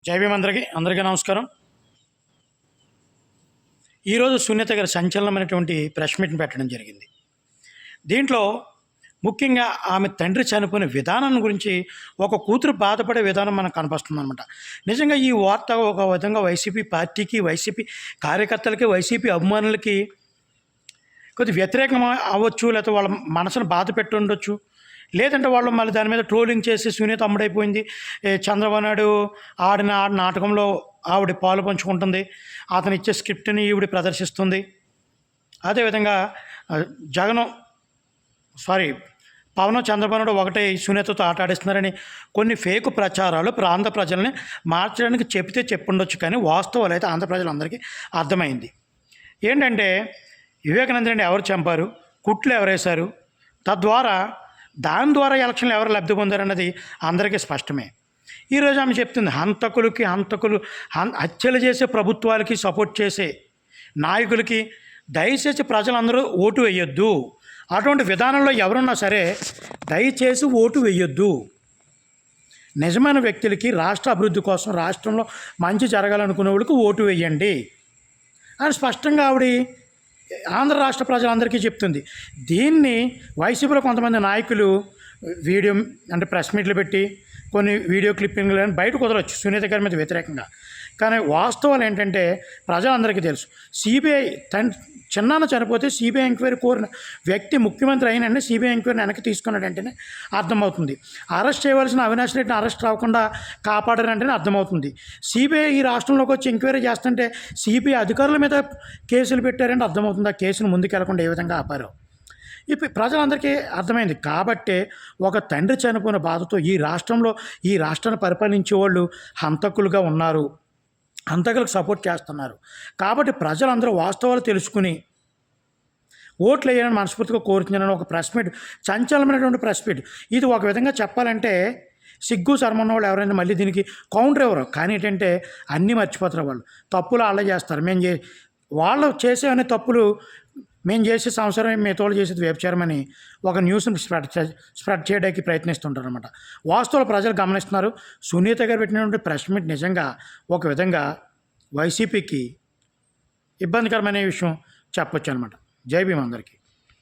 జై భీమ్ అందరికీ నమస్కారం. ఈరోజు సునీత గారు సంచలనమైనటువంటి ప్రెస్ మీట్ని పెట్టడం జరిగింది. దీంట్లో ముఖ్యంగా ఆమె తండ్రి చనిపోయిన విధానం గురించి ఒక కూతురు బాధపడే విధానం మనకు కనిపిస్తుంది అనమాట. నిజంగా ఈ వార్త ఒక విధంగా వైసీపీ పార్టీకి, వైసీపీ కార్యకర్తలకి, వైసీపీ అభిమానులకి కొద్ది వ్యతిరేకం అవ్వచ్చు, లేకపోతే వాళ్ళ మనసును బాధ పెట్టి ఉండొచ్చు. లేదంటే వాళ్ళు మళ్ళీ దాని మీద ట్రోలింగ్ చేసి సునీత అమ్ముడైపోయింది, చంద్రబాబు నాయుడు ఆడిన నాటకంలో ఆవిడ పాలు పంచుకుంటుంది, అతను ఇచ్చే స్క్రిప్ట్ని ఈవిడ ప్రదర్శిస్తుంది. అదేవిధంగా పవన్ చంద్రబాబు నాయుడు ఒకటే సునీతతో ఆట ఆడిస్తున్నారని కొన్ని ఫేక్ ప్రచారాలు ఆంధ్ర ప్రజల్ని మార్చడానికి చెప్తే చెప్పుండొచ్చు, కానీ వాస్తవాలు అయితే ఆంధ్ర ప్రజలందరికీ అర్థమైంది. ఏంటంటే వివేకానందని ఎవరు చంపారు, కుట్లు ఎవరేశారు, దాని ద్వారా ఎలక్షన్లు ఎవరు లబ్ధి పొందారన్నది అందరికీ స్పష్టమే. ఈరోజు ఆమె చెప్తుంది, హత్యలు చేసే ప్రభుత్వాలకి సపోర్ట్ చేసే నాయకులకి దయచేసి ప్రజలందరూ ఓటు వేయొద్దు, అటువంటి విధానంలో ఎవరున్నా సరే దయచేసి ఓటు వేయొద్దు, నిజమైన వ్యక్తులకి రాష్ట్ర అభివృద్ధి కోసం రాష్ట్రంలో మంచి జరగాలనుకునే వాళ్ళకి ఓటు వేయండి అని స్పష్టంగా ఆవిడ ఆంధ్ర రాష్ట్ర ప్రజలందరికీ చెప్తుంది. దీన్ని వైసీపీలో కొంతమంది నాయకులు వీడియో అంటే ప్రెస్ మీట్లు పెట్టి కొన్ని వీడియో క్లిప్పింగ్లు అని బయట కుదరవచ్చు సునీత గారి మీద వ్యతిరేకంగా. కానీ వాస్తవాలు ఏంటంటే ప్రజలందరికీ తెలుసు. సిబిఐ చిన్నాన్న చనిపోతే సిబిఐ ఎంక్వైరీ కోరిన వ్యక్తి ముఖ్యమంత్రి అయినంటే సిబిఐ ఎంక్వైరీని వెనక్కి తీసుకున్నాడంటేనే అర్థమవుతుంది. అరెస్ట్ చేయవలసిన అవినాష్ రెడ్డిని అరెస్ట్ అవ్వకుండా కాపాడారంటేనే అర్థమవుతుంది. సిబిఐ ఈ రాష్ట్రంలోకి వచ్చి ఎంక్వైరీ చేస్తుంటే సిబిఐ అధికారుల మీద కేసులు పెట్టారంటే అర్థమవుతుంది ఆ కేసును ముందుకెళ్లకుండా ఏ విధంగా ఆపారో. ఇప్పుడు ప్రజలందరికీ అర్థమైంది. కాబట్టే ఒక తండ్రి చనిపోయిన బాధతో ఈ రాష్ట్రాన్ని పరిపాలించే వాళ్ళు హంతకులుగా ఉన్నారు, హంతకులకు సపోర్ట్ చేస్తున్నారు. కాబట్టి ప్రజలందరూ వాస్తవాలు తెలుసుకుని ఓట్లు వేయాలని మనస్ఫూర్తిగా కోరుతున్నానని ఒక ప్రెస్ మీట్, సంచలనమైనటువంటి ప్రెస్ మీట్. ఇది ఒక విధంగా చెప్పాలంటే సిగ్గు శర్మన్న వాళ్ళు ఎవరైనా మళ్ళీ దీనికి కౌంటర్ ఎవరు, కానీ ఏంటంటే అన్నీ మర్చిపోతారు. వాళ్ళు తప్పులు వాళ్ళే చేస్తారు. వాళ్ళు చేసేవన్నీ తప్పులు మేము చేసే సంవత్సరం మిగతాళ్ళు చేసేది వ్యభిచారమని ఒక న్యూస్ని స్ప్రెడ్ చేయడానికి ప్రయత్నిస్తుంటారు అనమాట. వాస్తవాలు ప్రజలు గమనిస్తున్నారు. సునీత గారు పెట్టినటువంటి ప్రెస్ మీట్ నిజంగా ఒక విధంగా వైసీపీకి ఇబ్బందికరమైన విషయం చెప్పొచ్చు అనమాట. జై భీమ్ అందరికీ.